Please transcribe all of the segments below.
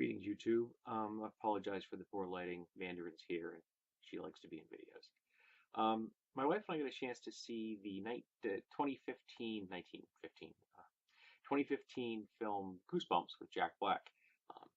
Greetings, YouTube. I apologize for the poor lighting. Mandarin's here, and she likes to be in videos. My wife and I got a chance to see the 2015 film Goosebumps with Jack Black. Um,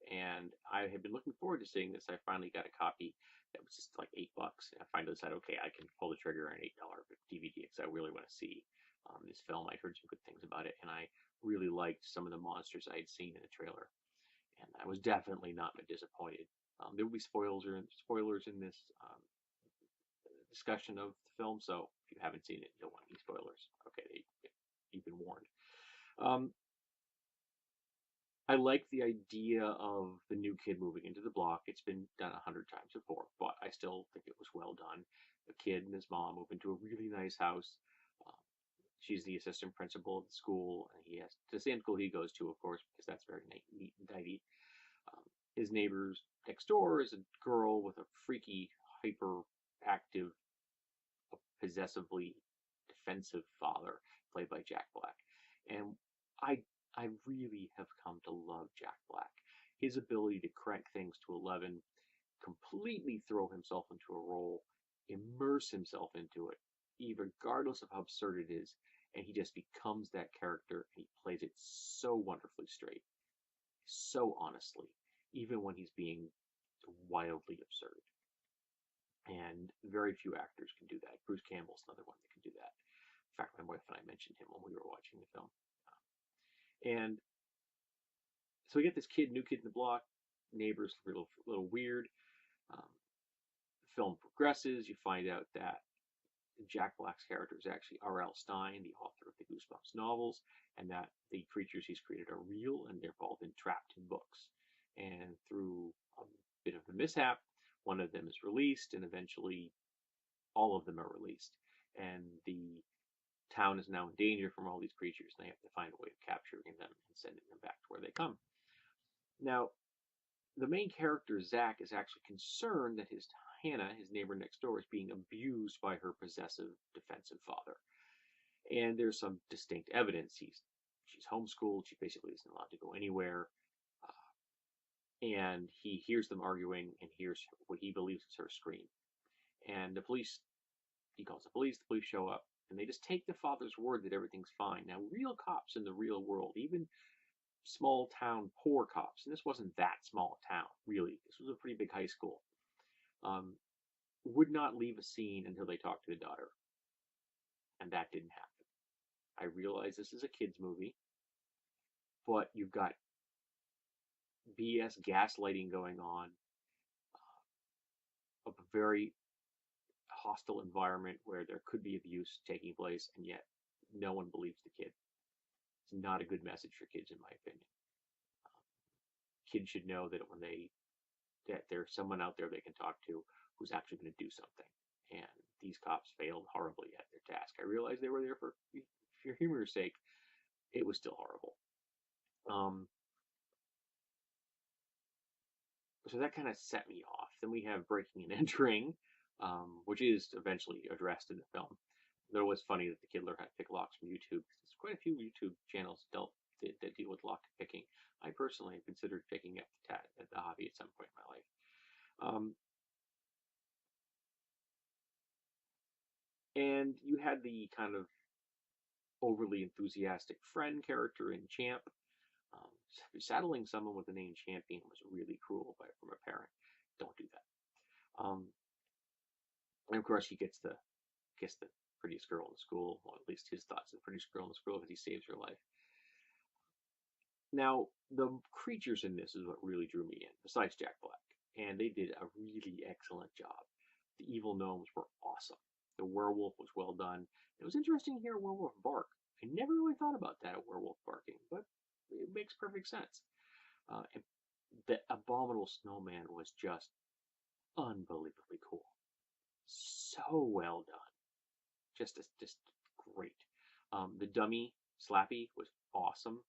and I had been looking forward to seeing this. I finally got a copy that was just like $8. And I finally decided, okay, I can pull the trigger on an $8 DVD because I really want to see this film. I heard some good things about it, and I really liked some of the monsters I had seen in the trailer, and I was definitely not disappointed. There will be spoilers in this discussion of the film, so if you haven't seen it, you don't want any spoilers. Okay, you've been warned. Um, I like the idea of the new kid moving into the block. It's been done 100 times before, but I still think it was well done. The kid and his mom move into a really nice house. Um, she's the assistant principal of the school, and he has the same school he goes to, of course, because that's very neat and tidy. Um, his neighbors next door is a girl with a freaky, hyperactive, possessively defensive father, played by Jack Black. And I I really have come to love Jack Black. His ability to crank things to 11, completely throw himself into a role, immerse himself into it, even regardless of how absurd it is, and he just becomes that character, and he plays it so wonderfully straight, so honestly, even when he's being wildly absurd. And very few actors can do that. Bruce Campbell's another one that can do that. In fact, my wife and I mentioned him when we were watching the film. And so we get this new kid in the block. Neighbors a little weird. Um, the film progresses. You find out that Jack Black's character is actually R.L. Stine, the author of the Goosebumps novels, and that the creatures he's created are real and they're all been trapped in books. And through a bit of a mishap, one of them is released, and eventually all of them are released. And the town is now in danger from all these creatures, and they have to find a way of capturing them and sending them back to where they come. Now, the main character, Zach, is actually concerned that his Hannah, his neighbor next door, is being abused by her possessive, defensive father. And there's some distinct evidence. She's homeschooled. She basically isn't allowed to go anywhere. And he hears them arguing and hears what he believes is her scream. And he calls the police show up, and they just take the father's word that everything's fine. Now, real cops in the real world, even small town poor cops, and this wasn't that small a town, really. This was a pretty big high school. Um, would not leave a scene until they talked to the daughter, and that didn't happen. I realize this is a kids movie, but you've got BS gaslighting going on, of a very hostile environment where there could be abuse taking place, and yet no one believes the kid. It's not a good message for kids, in my opinion. Kids should know that that there's someone out there they can talk to who's actually going to do something. And these cops failed horribly at their task. I realize they were there for humor's sake. It was still horrible. So that kind of set me off. Then we have breaking and entering, which is eventually addressed in the film. Though it was funny that the kid learned how to pick locks from YouTube. There's quite a few YouTube channels that deal with lock picking. I personally have considered picking up the hobby at some point in my life. And you had the kind of overly enthusiastic friend character in Champ. Saddling someone with the name Champion was really cruel from a parent. Don't do that. And of course, he gets the prettiest girl in the school. Well, at least his thoughts, the prettiest girl in the school, because he saves her life. Now, the creatures in this is what really drew me in, besides Jack Black. And they did a really excellent job. The evil gnomes were awesome. The werewolf was well done. It was interesting to hear a werewolf bark. I never really thought about that, a werewolf barking, but it makes perfect sense. And the abominable snowman was just unbelievably cool. So well done. Just great. The dummy Slappy was awesome.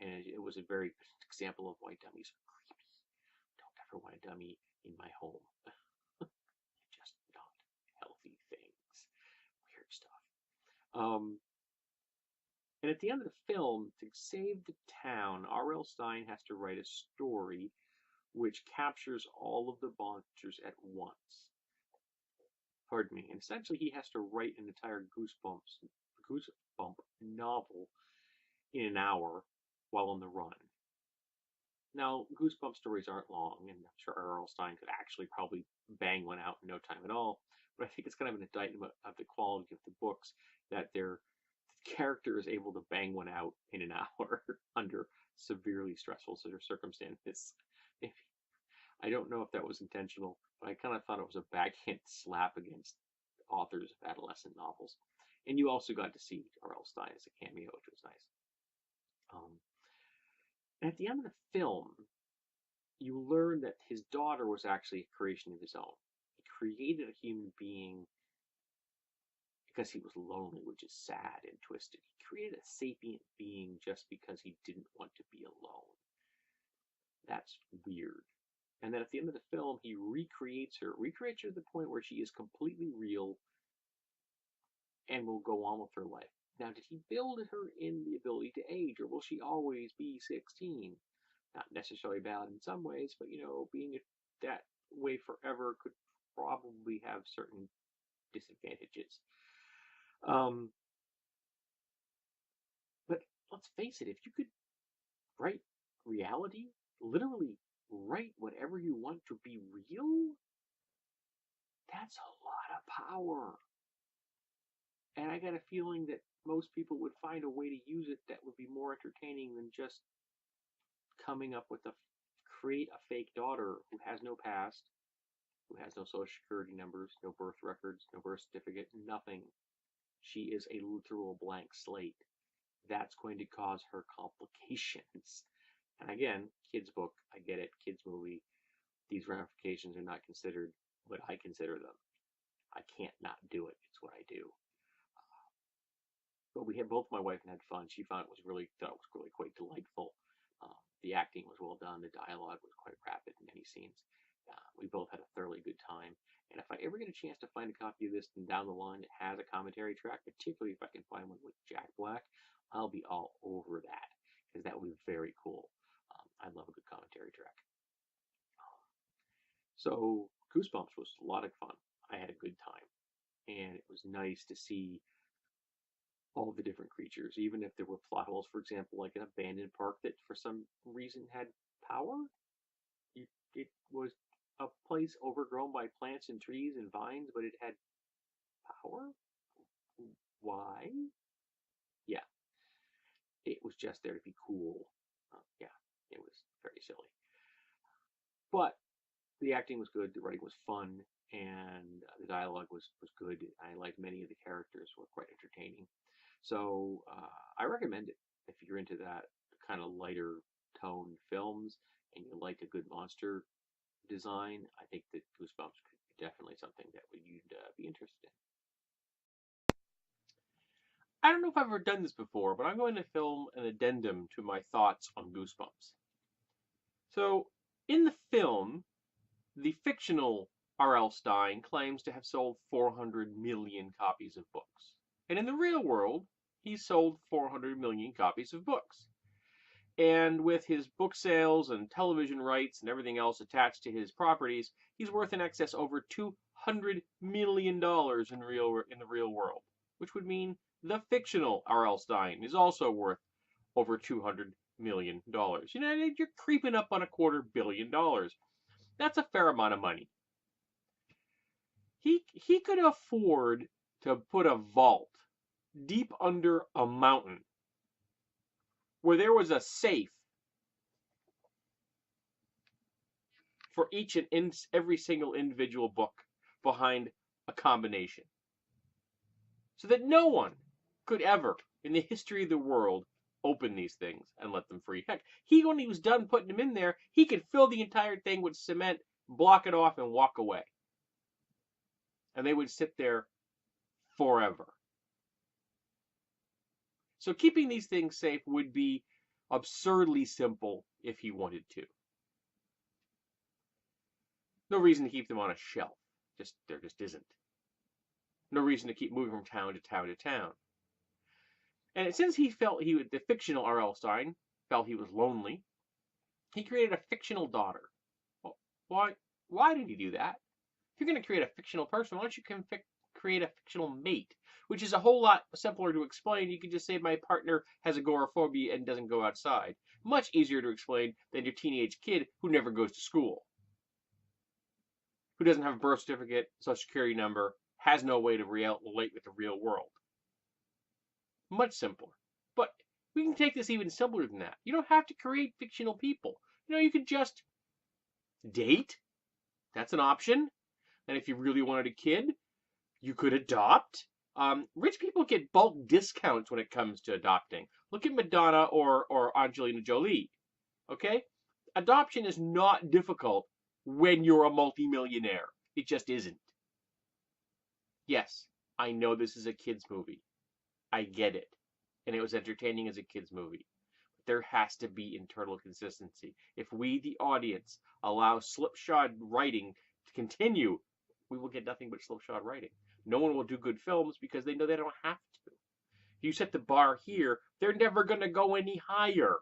And it was a very good example of why dummies are creepy. Don't ever want a dummy in my home. Just not healthy things. Weird stuff. And at the end of the film, to save the town, R.L. Stine has to write a story which captures all of the monsters at once. Pardon me. And essentially, he has to write an entire Goosebump novel in an hour while on the run. Now, Goosebump stories aren't long, and I'm sure R.L. Stine could actually probably bang one out in no time at all. But I think it's kind of an indictment of the quality of the books that the character is able to bang one out in an hour under severely stressful circumstances. I don't know if that was intentional, but I kind of thought it was a backhand slap against authors of adolescent novels. And you also got to see R.L. Stine as a cameo, which was nice. And at the end of the film, you learn that his daughter was actually a creation of his own. He created a human being because he was lonely, which is sad and twisted. He created a sapient being just because he didn't want to be alone. That's weird. And then at the end of the film, he recreates her to the point where she is completely real and will go on with her life. Now, did he build her in the ability to age, or will she always be 16? Not necessarily bad in some ways, but being that way forever could probably have certain disadvantages. But let's face it, if you could write reality, literally write whatever you want to be real, that's a lot of power. And I got a feeling that most people would find a way to use it that would be more entertaining than just coming up with create a fake daughter who has no past, who has no social security numbers, no birth records, no birth certificate, nothing. She is a literal blank slate. That's going to cause her complications. And again, kids book, I get it, kids movie. These ramifications are not considered, but I consider them. I can't not do it. It's what I do. But we had both my wife and had fun. She thought it was really quite delightful. The acting was well done. The dialogue was quite rapid in many scenes. We both had a thoroughly good time. And if I ever get a chance to find a copy of this and down the line that has a commentary track, particularly if I can find one with Jack Black, I'll be all over that because that would be very cool. I love a good commentary track. So Goosebumps was a lot of fun. I had a good time. And it was nice to see all the different creatures, even if there were plot holes, for example, like an abandoned park that for some reason had power. It was a place overgrown by plants and trees and vines, but it had power? Why? Yeah, it was just there to be cool. Yeah, it was very silly. But the acting was good, the writing was fun, and the dialogue was good. I liked many of the characters, were quite entertaining. So I recommend it if you're into that kind of lighter tone films and you like a good monster design. I think that Goosebumps could be definitely something that you'd be interested in. I don't know if I've ever done this before, but I'm going to film an addendum to my thoughts on Goosebumps. So, in the film, the fictional R.L. Stine claims to have sold 400 million copies of books. And in the real world, he's sold 400 million copies of books. And with his book sales and television rights and everything else attached to his properties, he's worth in excess over $200 million in the real world, which would mean the fictional R.L. Stine is also worth over $200 million. You're creeping up on $250 million. That's a fair amount of money. He could afford to put a vault deep under a mountain where there was a safe for each and every single individual book behind a combination. So that no one could ever, in the history of the world, open these things and let them free. Heck, when he was done putting them in there, he could fill the entire thing with cement, block it off, and walk away. And they would sit there forever. So keeping these things safe would be absurdly simple if he wanted to. No reason to keep them on a shelf. There just isn't. No reason to keep moving from town to town to town. And since he felt the fictional R.L. Stein felt he was lonely, he created a fictional daughter. Well, why did he do that? If you're going to create a fictional person, why don't you create a fictional mate? Which is a whole lot simpler to explain. You could just say my partner has agoraphobia and doesn't go outside. Much easier to explain than your teenage kid who never goes to school, who doesn't have a birth certificate, social security number, has no way to relate with the real world. Much simpler. But we can take this even simpler than that. You don't have to create fictional people. You could just date. That's an option. And if you really wanted a kid, you could adopt. Rich people get bulk discounts when it comes to adopting. Look at Madonna or Angelina Jolie. Okay? Adoption is not difficult when you're a multimillionaire. It just isn't. Yes, I know this is a kid's movie. I get it. And it was entertaining as a kid's movie. There has to be internal consistency. If we, the audience, allow slipshod writing to continue, we will get nothing but slipshod writing. No one will do good films because they know they don't have to. If you set the bar here, they're never going to go any higher.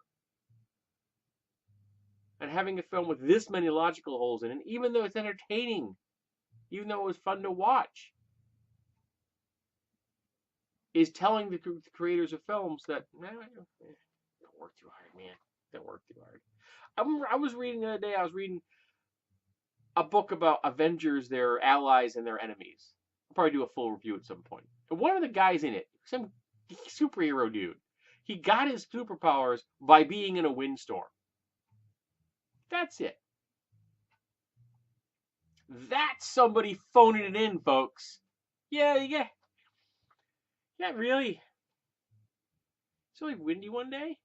And having a film with this many logical holes in it, even though it's entertaining, even though it was fun to watch, is telling the creators of films that, don't work too hard, man. Don't work too hard. I was reading the other day, a book about Avengers, their allies and their enemies. I'll probably do a full review at some point. And one of the guys in it, some superhero dude, he got his superpowers by being in a windstorm. That's it. That's somebody phoning it in, folks. Yeah, really. It's really windy one day,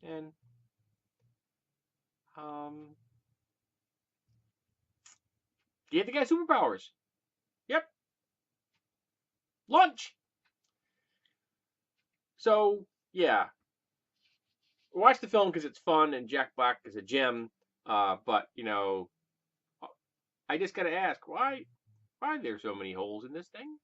and gave the guy superpowers. Yep. Lunch. So, yeah. Watch the film because it's fun and Jack Black is a gem. But, I just got to ask, why are there so many holes in this thing?